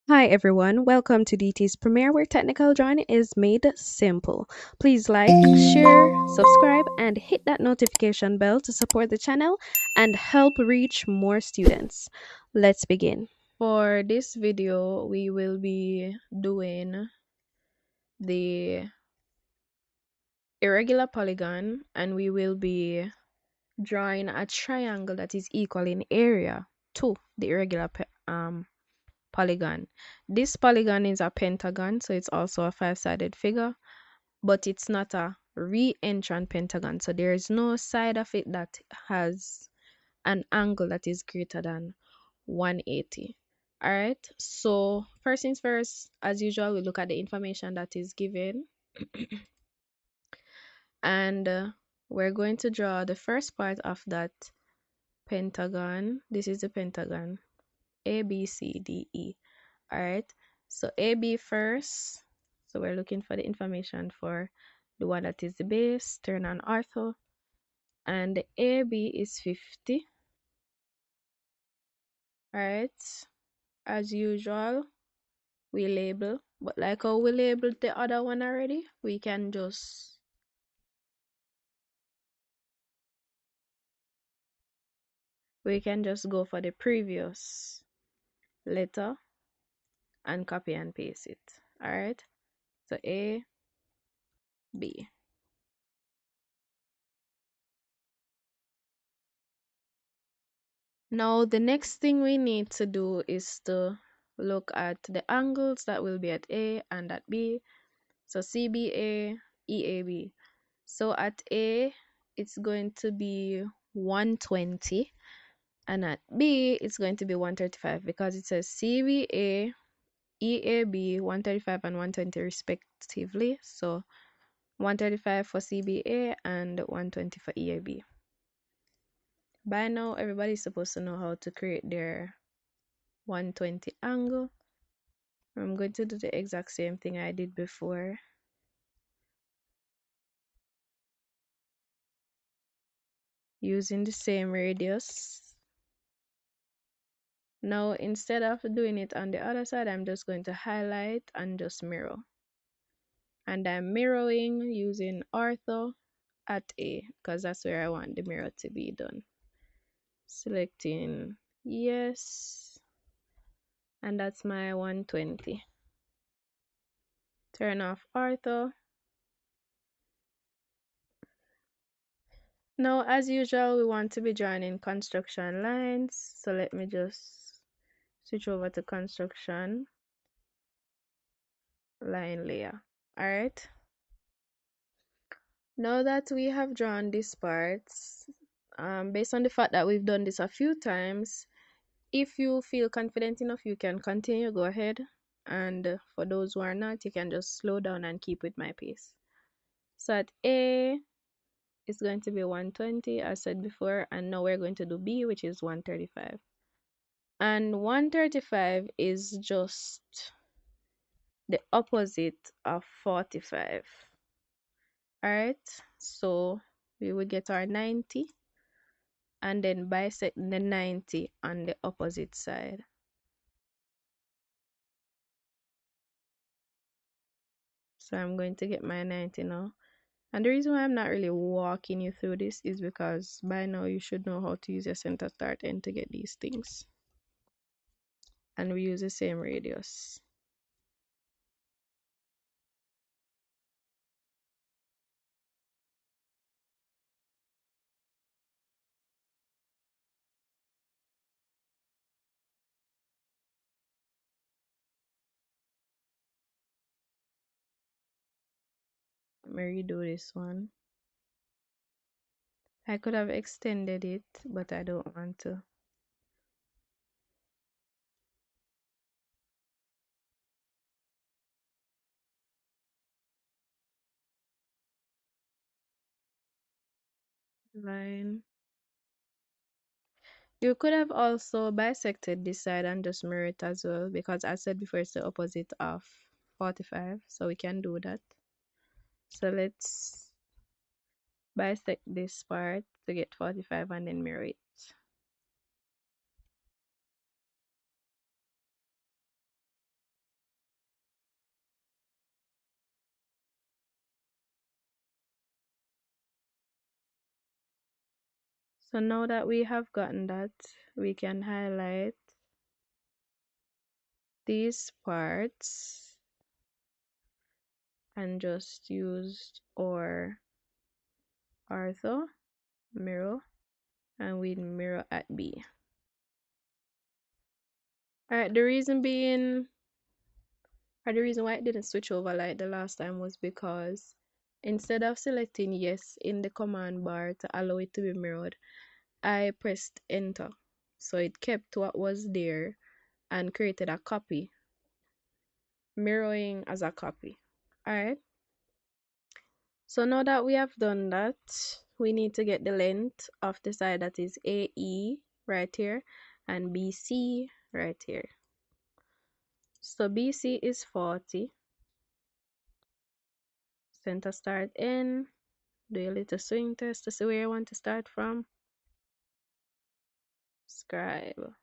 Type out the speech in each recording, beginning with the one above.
Hi everyone, welcome to DT's Premiere where technical drawing is made simple. Please like, share, subscribe, and hit that notification bell to support the channel and help reach more students. Let's begin. For this video, we will be doing the irregular polygon and we will be drawing a triangle that is equal in area to the polygon. This polygon is a pentagon, so it's also a five-sided figure, but it's not a re-entrant pentagon. So there is no side of it that has an angle that is greater than 180. All right. So first things first, as usual, we look at the information that is given, and we're going to draw the first part of that pentagon. This is the pentagon, A, B, C, D, E. All right, so AB first. So we're looking for the information for the one that is the base, turn on ortho, and the AB is 50. All right, as usual, we label, but like how we labeled the other one already, we can just go for the previous letter and copy and paste it. All right, so A, B. Now, the next thing we need to do is to look at the angles that will be at A and at B. So CBA, EAB. So at A, it's going to be 120, and at B, it's going to be 135 because it says CBA, EAB, 135 and 120 respectively. So 135 for CBA and 120 for EAB. By now, everybody's supposed to know how to create their 120 angle. I'm going to do the exact same thing I did before. Using the same radius. Now, instead of doing it on the other side, I'm just going to highlight and just mirror. And I'm mirroring using ortho at A because that's where I want the mirror to be done. Selecting yes, and that's my 120. Turn off ortho. Now, as usual, we want to be joining construction lines. So let me just switch over to construction line layer. All right. Now that we have drawn this part, based on the fact that we've done this a few times, if you feel confident enough, you can continue, go ahead. And for those who are not, you can just slow down and keep with my pace. So at A, it's going to be 120, as said before, and now we're going to do B, which is 135. And 135 is just the opposite of 45. All right, so we would get our 90 and then bisect the 90 on the opposite side. So I'm going to get my 90 now. And the reason why I'm not really walking you through this is because by now you should know how to use your center start end to get these things. And we use the same radius. Let me redo this one. I could have extended it, but I don't want to. Line. You could have also bisected this side and just mirror it as well, because I said before it's the opposite of 45, so we can do that. So let's bisect this part to get 45 and then mirror it. So now that we have gotten that, we can highlight these parts and just use our ortho mirror, and we mirror at B. Alright, the reason being, or the reason why it didn't switch over like the last time was because instead of selecting yes in the command bar to allow it to be mirrored, I pressed enter. So it kept what was there and created a copy, mirroring as a copy. Alright, so now that we have done that, we need to get the length of the side that is AE right here and BC right here. So BC is 40. Center start in. Do a little swing test to see where you want to start from. Scribe.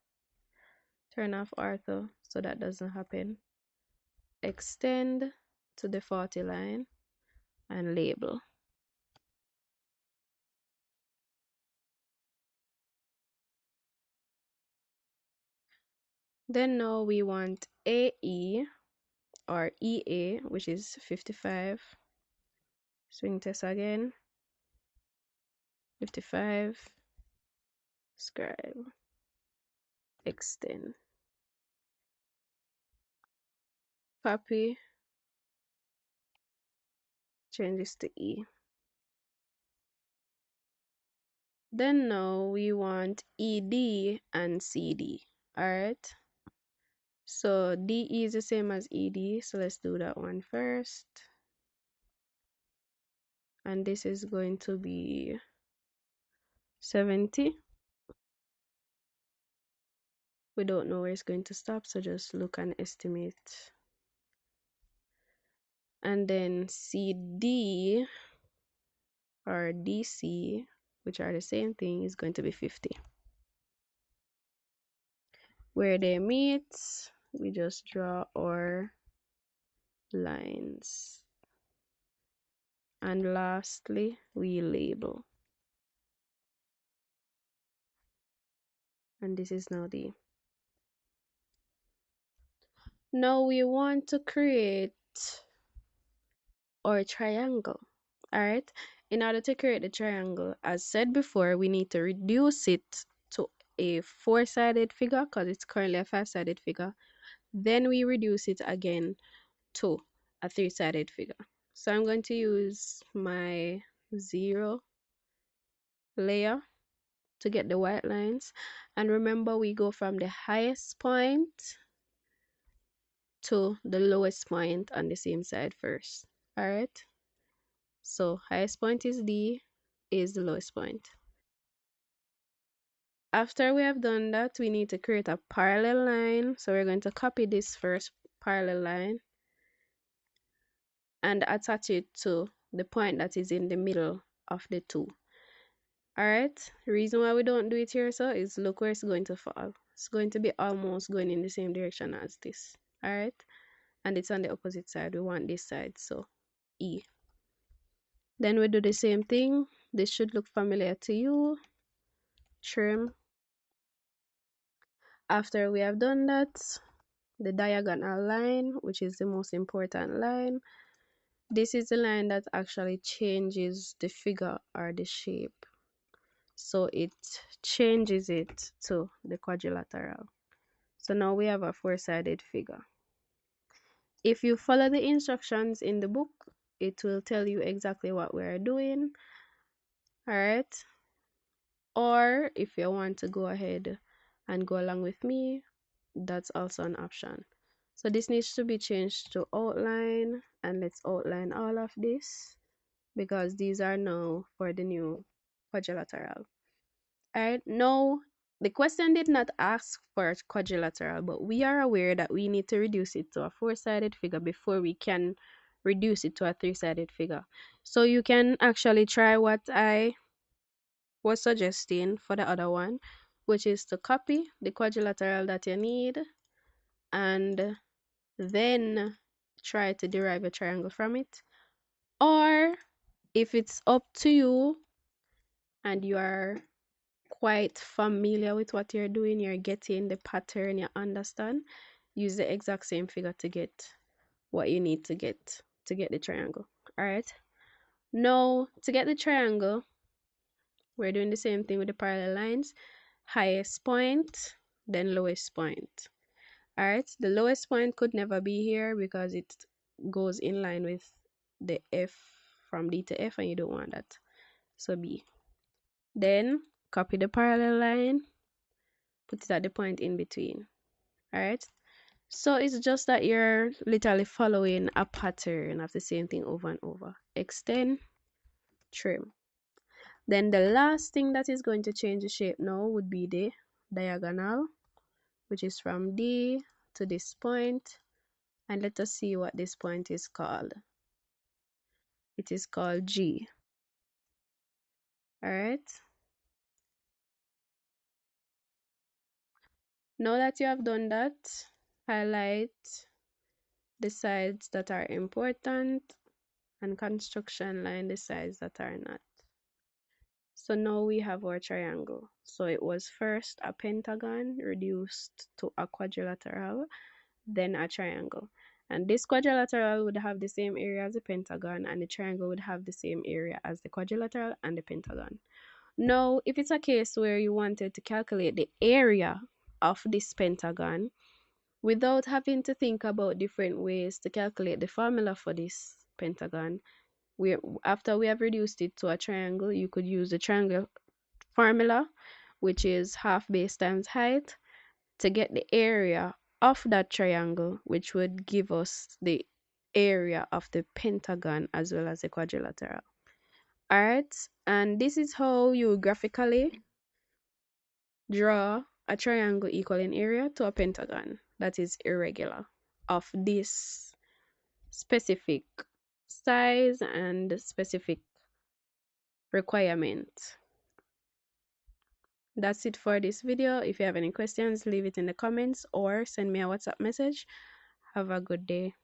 Turn off ortho so that doesn't happen. Extend to the 40 line and label. Then now we want AE or EA, which is 55. Swing test again. 55. Scribe. Extend. Copy. Change this to E. Then now we want ED and CD. Alright. So DE is the same as ED. So let's do that one first. And this is going to be 70. We don't know where it's going to stop, so just look and estimate. And then CD or DC, which are the same thing, is going to be 50. Where they meet, we just draw our lines. And lastly, we label. And this is now D. Now we want to create our triangle. Alright, in order to create the triangle, as said before, we need to reduce it to a 4-sided figure because it's currently a 5-sided figure. Then we reduce it again to a 3-sided figure. So I'm going to use my 0 layer to get the white lines. And remember, we go from the highest point to the lowest point on the same side first. Alright, so highest point is D, is the lowest point. After we have done that, we need to create a parallel line. So we're going to copy this first parallel line and attach it to the point that is in the middle of the two. Alright, the reason why we don't do it here so is look where it's going to fall. It's going to be almost going in the same direction as this. Alright, and it's on the opposite side. We want this side, so E. Then we do the same thing. This should look familiar to you. Trim. After we have done that, the diagonal line, which is the most important line, this is the line that actually changes the figure or the shape. So it changes it to the quadrilateral. So now we have a 4-sided figure. If you follow the instructions in the book, it will tell you exactly what we're doing. Alright, or if you want to go ahead and go along with me, that's also an option. So this needs to be changed to outline, and let's outline all of this because these are now for the new quadrilateral. Alright, now the question did not ask for quadrilateral, but we are aware that we need to reduce it to a 4-sided figure before we can reduce it to a 3-sided figure. So you can actually try what I was suggesting for the other one, which is to copy the quadrilateral that you need and then try to derive a triangle from it. Or if it's up to you and you are quite familiar with what you're doing, you're getting the pattern, you understand, use the exact same figure to get what you need to get the triangle. All right. Now, to get the triangle, we're doing the same thing with the parallel lines. Highest point, then lowest point. All right. The lowest point could never be here because it goes in line with the F from D to F, and you don't want that. So B. Then copy the parallel line, put it at the point in between. All right. So it's just that you're literally following a pattern of the same thing over and over. Extend, trim. Then the last thing that is going to change the shape now would be the diagonal, which is from D to this point. And let us see what this point is called. It is called G. All right. Now that you have done that, highlight the sides that are important and construction line the sides that are not. So now we have our triangle. So it was first a pentagon reduced to a quadrilateral, then a triangle. And this quadrilateral would have the same area as the pentagon, and the triangle would have the same area as the quadrilateral and the pentagon. Now, if it's a case where you wanted to calculate the area of this pentagon without having to think about different ways to calculate the formula for this pentagon, after we have reduced it to a triangle, you could use the triangle formula, which is half base times height, to get the area of that triangle, which would give us the area of the pentagon as well as the quadrilateral. All right, and this is how you graphically draw a triangle equal in area to a pentagon that is irregular of this specific size and specific requirement. That's it for this video. If you have any questions, leave it in the comments or send me a WhatsApp message. Have a good day.